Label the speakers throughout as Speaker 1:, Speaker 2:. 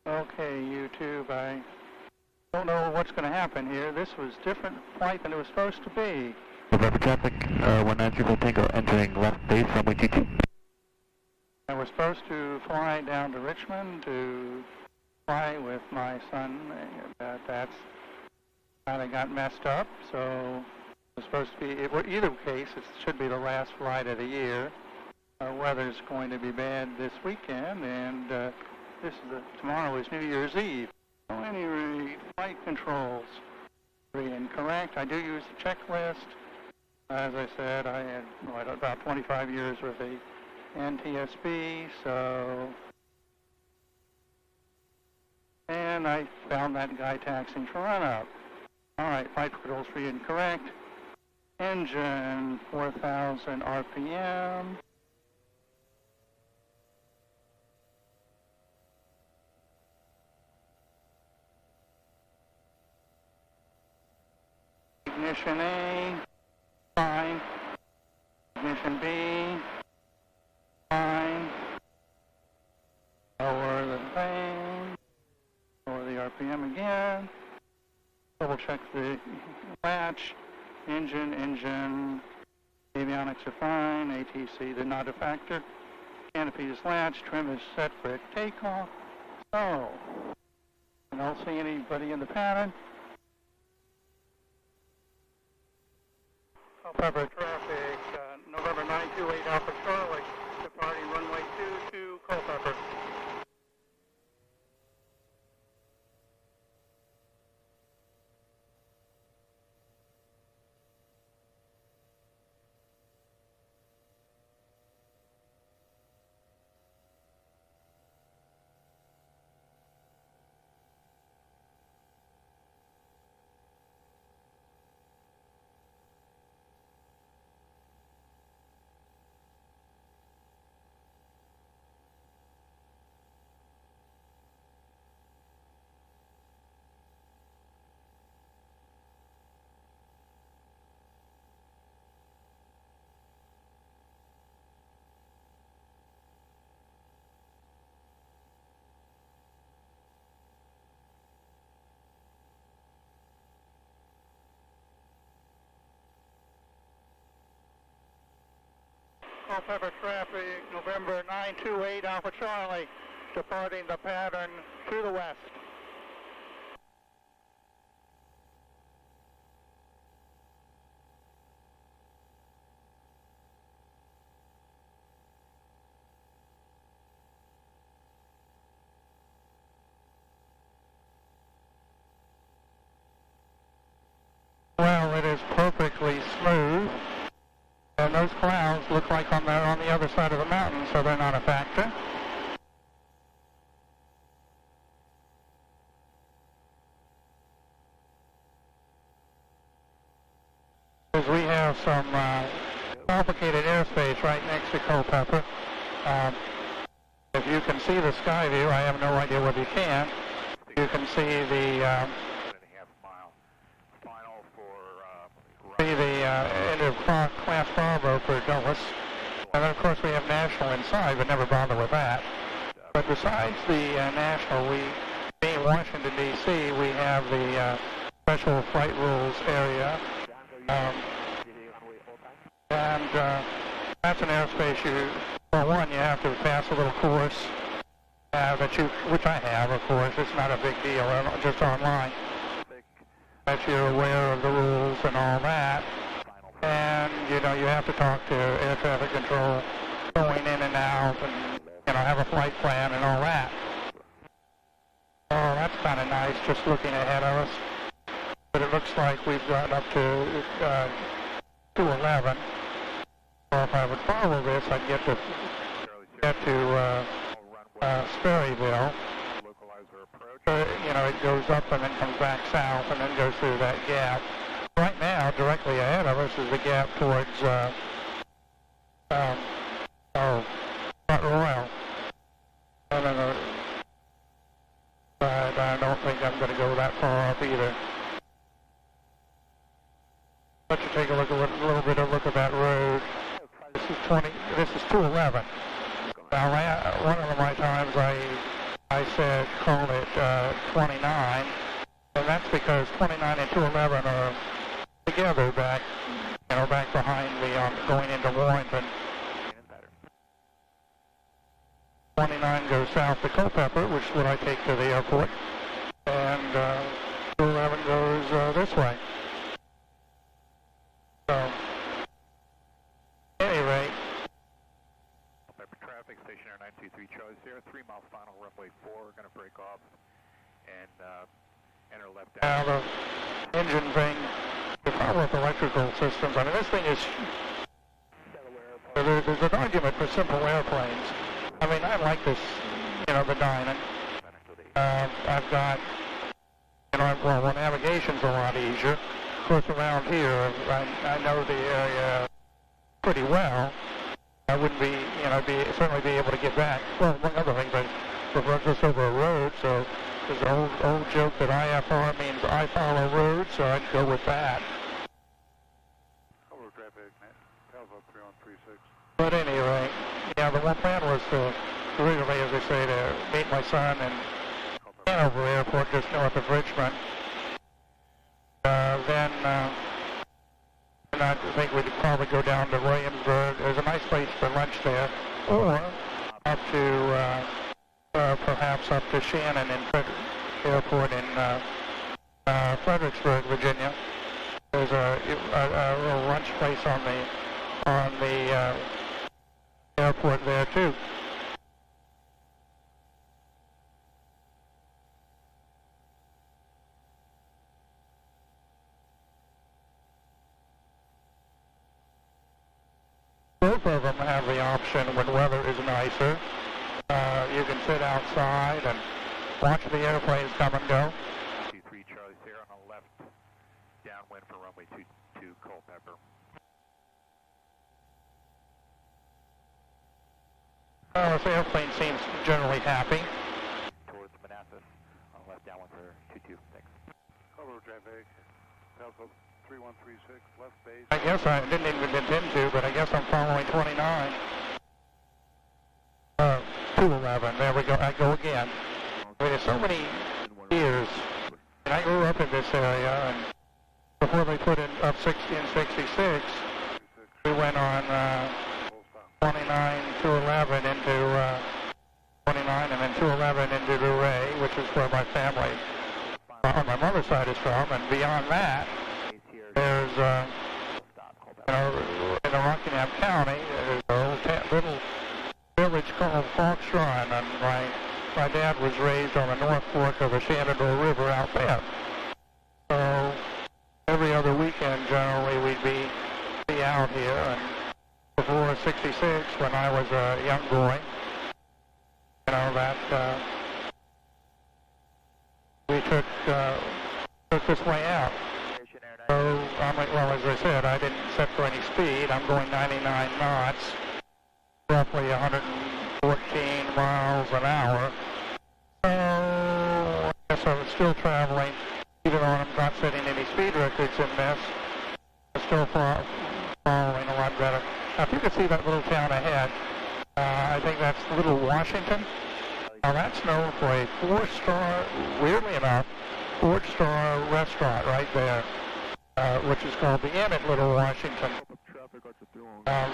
Speaker 1: Okay, YouTube, I don't know what's going to happen here. This was different flight than it was supposed to be.
Speaker 2: November traffic, 193 Tango entering left base runway 22.
Speaker 1: I was supposed to fly down to Richmond to fly with my son, but that's kind of got messed up, so it's supposed to be, either case, it should be the last flight of the year. Weather's going to be bad this weekend, and tomorrow is New Year's Eve. At any rate, flight controls are incorrect. I do use the checklist. As I said, I had about 25 years with the NTSB, and I found that guy taxiing for run-up. All right, flight controls are incorrect. Engine 4,000 RPM. Ignition A, fine. Ignition B, fine. Lower the thing. Lower the RPM again. Double check the latch. Engine. Avionics are fine. ATC, they're not a factor. Canopy is latched. Trim is set for takeoff. So, I don't see anybody in the pattern. Culpeper traffic, November 928 Alpha Charlie, departing runway 22, Culpeper. Culpeper traffic, November 928 Alpha Charlie, departing the pattern to the west. Well, it is perfectly smooth. And those clouds look like on the other side of the mountain, so they're not a factor. Because we have some complicated airspace right next to Culpeper. If you can see the sky view, I have no idea whether you can. You can see the end of Class Bravo for Dulles. And then, of course, we have National inside, but never bother with that. But besides the National, being Washington, D.C., we have the Special Flight Rules area. And that's an airspace for one, you have to pass a little course, which I have, of course. It's not a big deal, just online. That you're aware of the rules and all that. And, you have to talk to air traffic control going in and out and, have a flight plan and all that. Oh, that's kind of nice, just looking ahead of us. But it looks like we've gotten up to 211. Well, if I would follow this, I'd get to Sperryville. It goes up and then comes back south and then goes through that gap. Right now, directly ahead of us is the gap towards Front Royal. But I don't think I'm going to go that far up either. Let you take a look at a little bit of look at that road. This is 211. Now, one of my times I said, called it 29, and that's because 29 and 211 are together back, back behind me on going into Warrington. 29 goes south to Culpeper, which is what I take to the airport, and 211 goes this way. So, at any rate,
Speaker 3: Culpeper traffic, stationer 923 Charlie Sierra, 3 mile final, runway 4, we're going to break off and enter left
Speaker 1: now
Speaker 3: down.
Speaker 1: the engine thing, the problem with electrical systems, I mean, this thing is, there's an argument for simple airplanes. I mean, I like this, the Dyna. I've got, well, navigation's a lot easier. Of course, around here, I know the area pretty well. I wouldn't be, certainly be able to get back. Well, one other thing, but we're just over a road, so there's an old joke that IFR means I follow roads, so I'd go with that.
Speaker 3: Over traffic, Alpha 3136.
Speaker 1: But anyway, yeah, the one plan was to originally, as I say, to meet my son in Hanover Airport, just north of Richmond. And I think we'd probably go down to Williamsburg. There's a nice place for lunch there, or up to perhaps up to Shannon Airport in Fredericksburg, Virginia. There's a little lunch place on the airport there too. Both of them have the option when weather is nicer. You can sit outside and watch the airplanes come and go.
Speaker 3: 23 Charlie Sierra on the left, downwind for runway 22 Culpeper.
Speaker 1: Well, this airplane seems generally happy.
Speaker 3: Towards Manassas, on the left, downwind for 22, thanks. Over traffic, Alpha 3136, left base.
Speaker 1: I guess I didn't even intend to, but I guess I'm following 29. 211, there we go, I go again. I mean, there's so many years, and I grew up in this area, and before they put in up 66, we went on 29 to 11 into 29 and then 211 into Luray, which is where my family on my mother's side is from, and beyond that, there's, in Rockingham County, there's a little village called Fox Run, and my dad was raised on the North Fork of the Shenandoah River out there. So every other weekend, generally, we'd be out here, and before 66, when I was a young boy, we took this way out. So, well, as I said, I didn't set for any speed. I'm going 99 knots, roughly 114 miles an hour. So, I guess I was still traveling, even though I'm not setting any speed records in this. I'm still following a lot better. Now, if you can see that little town ahead, I think that's Little Washington. Now, that's known for a 4-star, weirdly enough, 4-star restaurant right there, which is called the Inn at Little Washington. Now,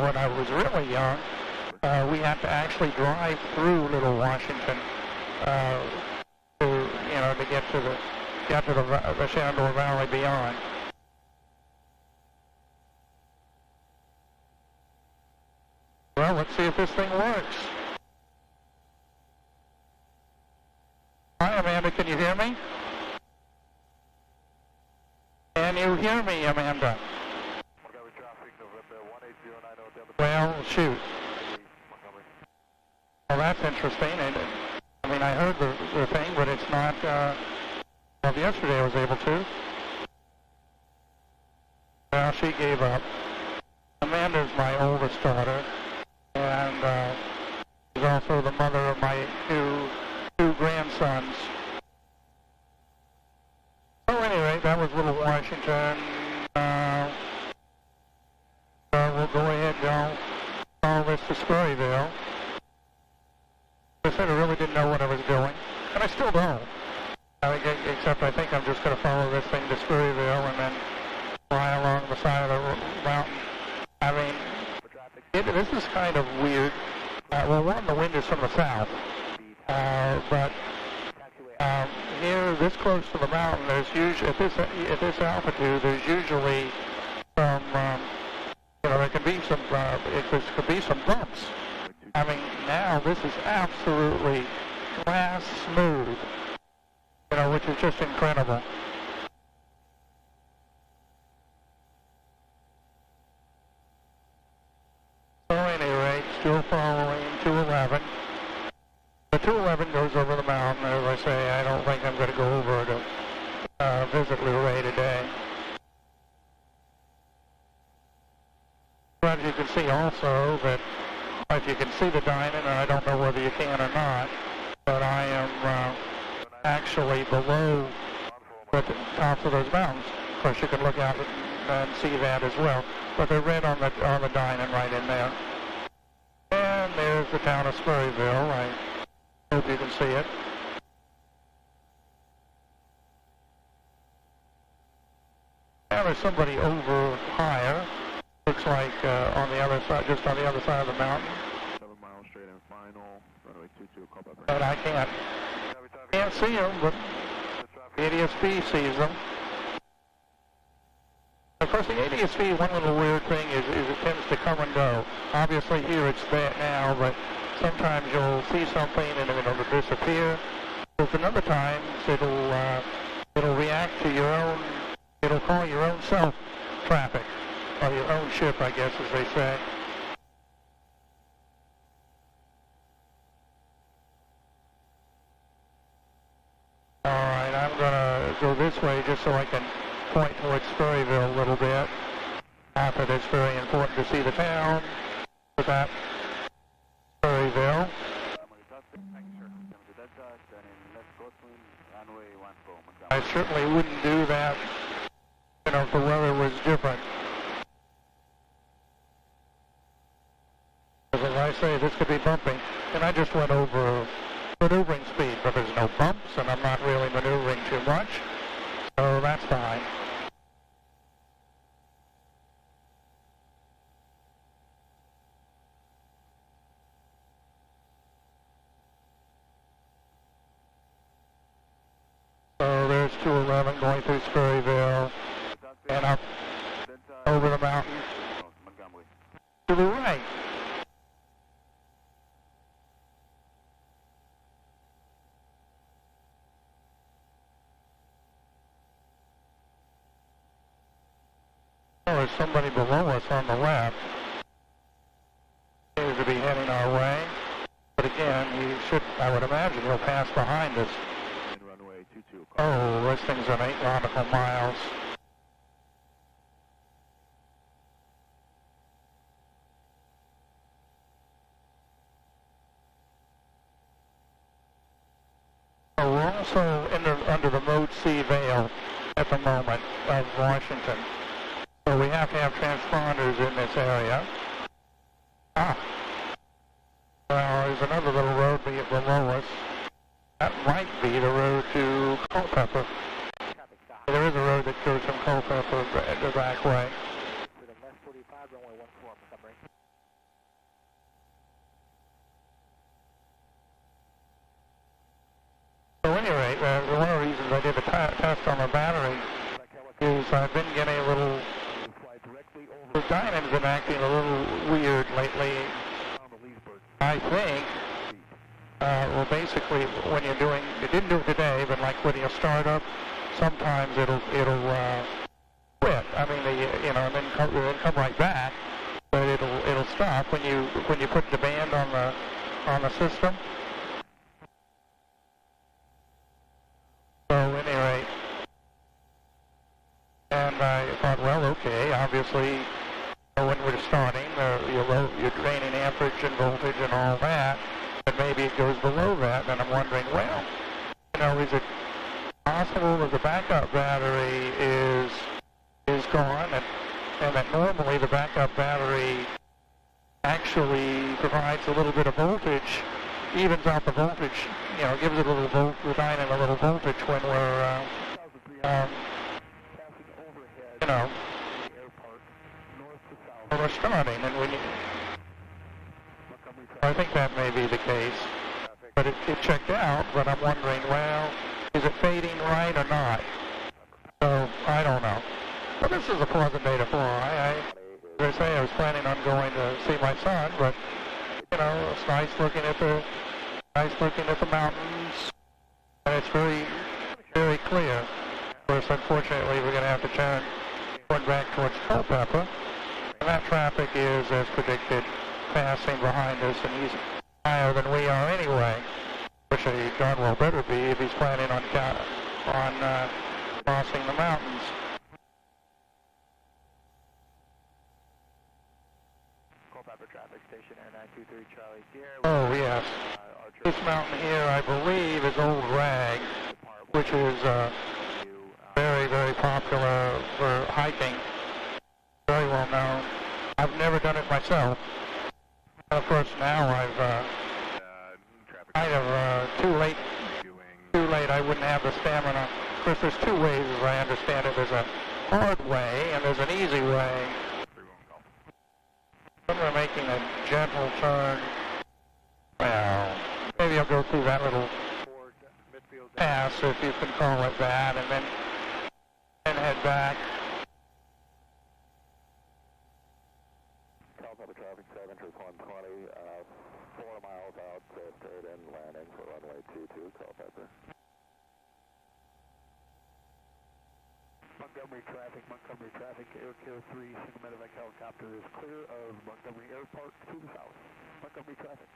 Speaker 1: when I was really young, we had to actually drive through Little Washington to get to the Shenandoah Valley beyond. Well, let's see if this thing works. Hi, Amanda, can you hear me? Can you hear me, Amanda? Well, shoot. Well, that's interesting. I mean, I heard the thing, but it's not, well, yesterday I was able to. Well, she gave up. Amanda's my oldest daughter, and she's also the mother of my two grandsons. So anyway, that was Little Washington. We'll go ahead and call this to Sperryville. I said I really didn't know what I was doing, and I still don't. Except I think I'm just going to follow this thing to Sperryville and then fly along the side of the mountain. I mean, this is kind of weird. Well, one, the wind is from the south, but here, this close to the mountain, there's usually at this altitude, there's usually some, there can be some, there could be some bumps. I mean, now this is absolutely glass smooth, which is just incredible. So at any rate, still following 211. The 211 goes over the mountain. As I say, I don't think I'm going to go over to visit Little Ray today. But you can see also that if you can see the diamond, and I don't know whether you can or not, but I am actually below the tops of those mountains. Of course, you can look out and see that as well. But they're red on the diamond right in there. And there's the town of Sperryville. I hope you can see it. Now there's somebody over higher. Looks like on the other side, just on the other side of the mountain.
Speaker 3: 7 miles straight and final, runway 22, call back.
Speaker 1: But I can't see them, but the ADSB sees them. Of course, the ADSB, one little weird thing is it tends to come and go. Obviously here it's there now, but sometimes you'll see something and it'll disappear. There's another times it'll react to your own, it'll call your own self-traffic, or your own ship, I guess, as they say. All right, I'm going to go this way just so I can point towards Sperryville a little bit. Not that it's very important to see the town, but that Sperryville. I certainly wouldn't do that, if the weather was different. As I say, this could be bumpy. And I just went over maneuvering speed, but there's no bumps, and I'm not really maneuvering too much, so that's fine. So there's 211 going through Sperryville and up over the mountain to the right. There's somebody below us on the left. He appears to be heading our way. But again, he should, I would imagine, he'll pass behind us. Oh, this thing's on 8 nautical miles. Oh, we're also under the Mode C veil at the moment of Washington. So we have to have transponders in this area. Well, there's another little road below us. That might be the road to Culpeper. There is a road that goes from Culpeper the back way. So at any rate, one of the reasons I did the test on the battery is I've been getting a little... The dynamic's been acting a little weird lately. I think, well, basically, when you're doing, it didn't do it today, but like when you start up, sometimes it'll quit. I mean, and then come right back, but it'll stop when you put the band on the system. So at any rate, and I thought, well, okay, obviously, when we're starting, you're draining amperage and voltage and all that, but maybe it goes below that, and I'm wondering, well, is it possible that the backup battery is gone, and that normally the backup battery actually provides a little bit of voltage evens out the voltage, you know, gives it a little refining a little voltage when we're, you know, when we're starting. And when you, I think that may be the case, but it checked out. But I'm wondering, well, is it fading right or not? So I don't know. But this is a pleasant day to fly. As I say, I was planning on going to see my son, but you know, it's nice looking at the mountains, and it's very, very clear. Of course, unfortunately, we're going to have to turn back towards Culpeper, and that traffic is, as predicted, passing behind us, and he's higher than we are anyway, which he darn well better be if he's planning on crossing the mountains.
Speaker 3: Traffic station Air 923 Charlie Sierra.
Speaker 1: Oh yes. This mountain here, I believe, is Old Rag, which is very, very popular for hiking. Very well known. I've never done it myself. Of course, now I've kind of too late. I wouldn't have the stamina. Of course, there's two ways, as I understand it. There's a hard way and there's an easy way. When we're making a gentle turn, well, maybe I'll go through that little pass, if you can call it that, and then head back.
Speaker 3: Culpeper traffic 7 to 120, 4 miles out, straight in landing for runway 22, Culpeper. Montgomery traffic, Air 3, single medevac helicopter is clear of Montgomery Airport to the south. Montgomery traffic.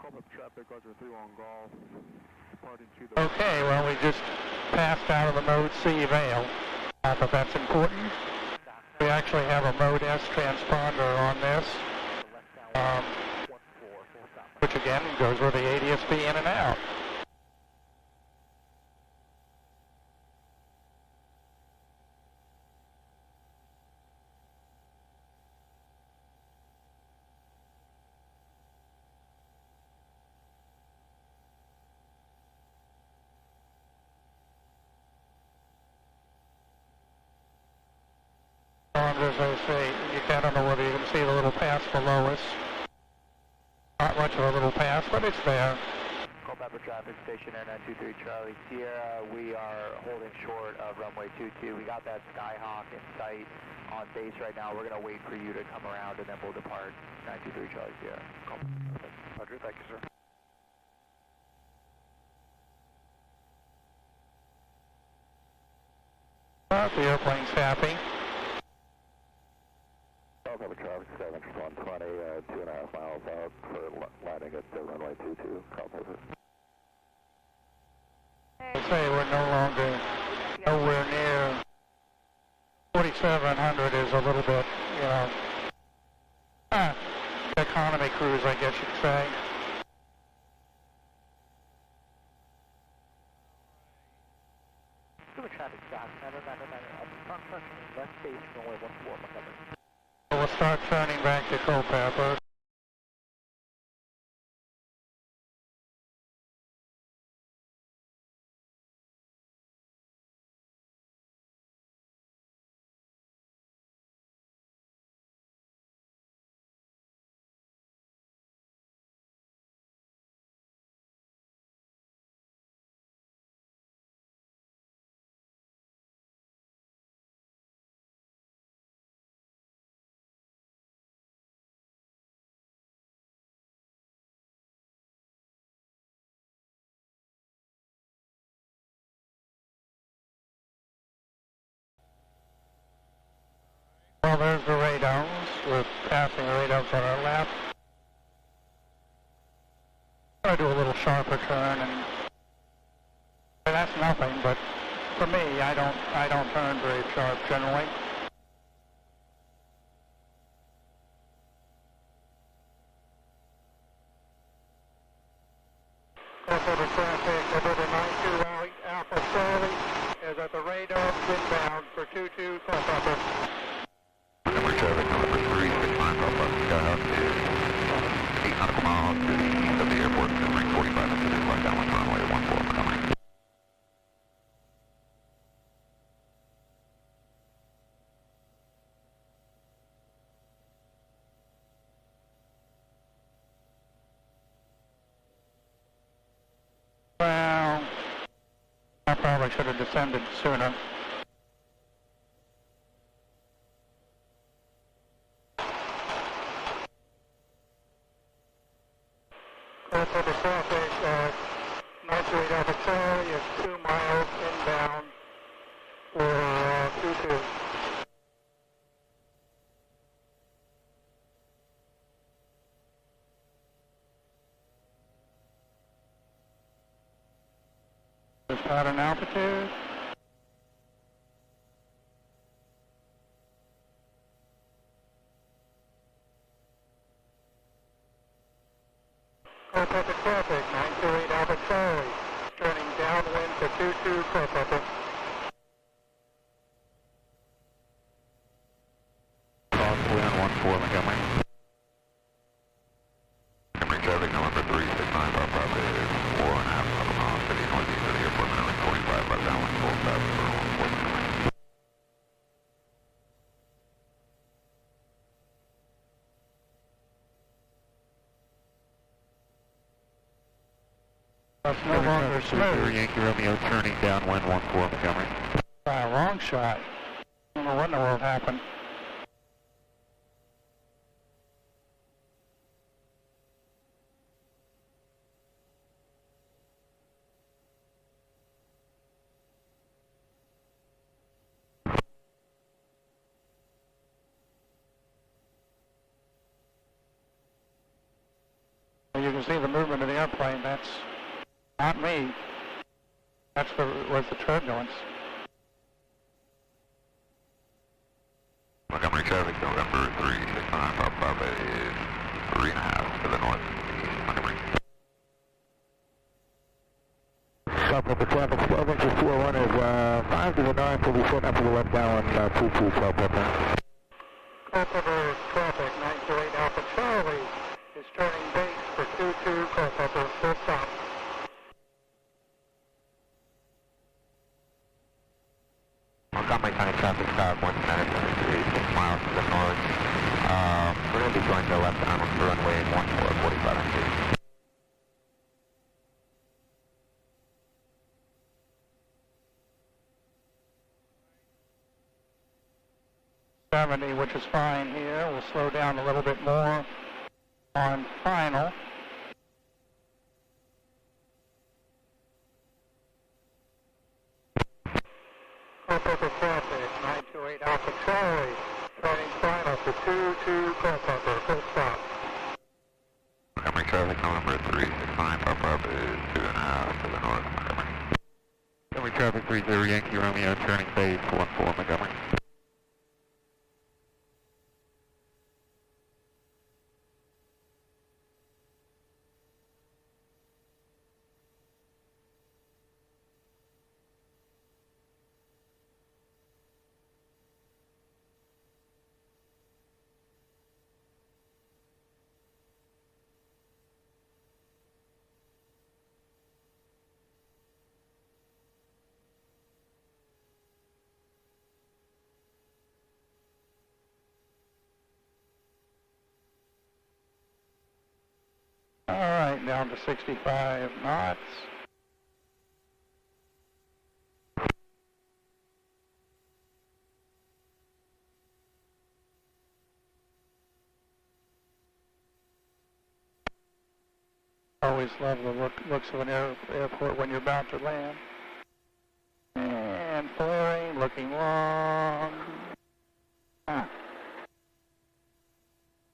Speaker 3: Culpeper traffic, Roger 3 on golf, departing to the...
Speaker 1: Okay, well, we just passed out of the Mode C veil. Not that that's important. We actually have a Mode S transponder on this, which again goes with the ADSB in and out. As I say, I don't know whether you can see the little pass below us. Not much of a little pass, but it's there.
Speaker 3: Culpeper traffic station Air 923 Charlie Sierra. We are holding short of runway 22. We got that Skyhawk in sight on base right now. We're going to wait for you to come around and then we'll depart 923 Charlie Sierra. Roger, thank you, sir.
Speaker 1: The airplane's happy.
Speaker 3: Culpeper traffic 7 to 120, 2.5 miles out for landing at runway 22, Culpeper.
Speaker 1: I say we're nowhere near 4,700 is a little bit, you know, economy cruise, I guess you'd say.
Speaker 3: Traffic stop, left station, runway 14, Montgomery.
Speaker 1: We'll start turning back to Culpeper. Well, there's the radomes. We're passing the radomes on our left. I'm going to do a little sharper turn, and that's nothing, but for me, I don't turn very sharp generally. Culpeper traffic over the 92 Alpha Charlie is at the radomes inbound for 22 Culpeper.
Speaker 3: Traffic, Culpeper 3
Speaker 2: Skyhawk is 8 nautical miles to the east of the airport, numbering 45 into the left downwind runway 14 Montgomery.
Speaker 1: Well, I probably should have descended sooner. For the traffic, 98 Alpha Charlie is 2 miles inbound for 22. Just about an altitude. Culpeper traffic, 928 Alpha Charlie, turning downwind to 22 Culpeper.
Speaker 2: Crosswind 14 Montgomery. Montgomery traffic, November 369, our profit is 4.5 nautical miles to the northeast of the airport, numbering 45 left downwind, full stop for 14 Montgomery.
Speaker 1: That's no longer smooth.
Speaker 2: Yankee Romeo turning downwind 14 Montgomery.
Speaker 1: Wrong shot. I don't know what in the world happened. You can see the movement of the airplane. That's not me. That's was the turbulence.
Speaker 2: Montgomery traffic, November 369, our profit is 3.5 to the northeast, Montgomery. Culpeper traffic, 12 inches, 41 is 509, 44 down to the left downwind, Poo Culpeper.
Speaker 1: Culpeper traffic, 928 Alpha Charlie is turning base for 22 Culpeper, full stop.
Speaker 2: Montgomery County traffic, stop 1 minute, 6 miles to the north. We're going to be going to left on runway 14, 45 inches.
Speaker 1: Which is fine here. We'll slow down a little bit more on final. Culpeper traffic, 928 Alpha Charlie, turning final for 22 Culpeper, full stop.
Speaker 2: Montgomery traffic, November 369, our profit is 2.5 to the north, Montgomery. Montgomery traffic, 30 Yankee Romeo, turning base 14 Montgomery.
Speaker 1: All right, down to 65 knots. Always love the looks of an airport when you're about to land. And flaring, looking long. Ah.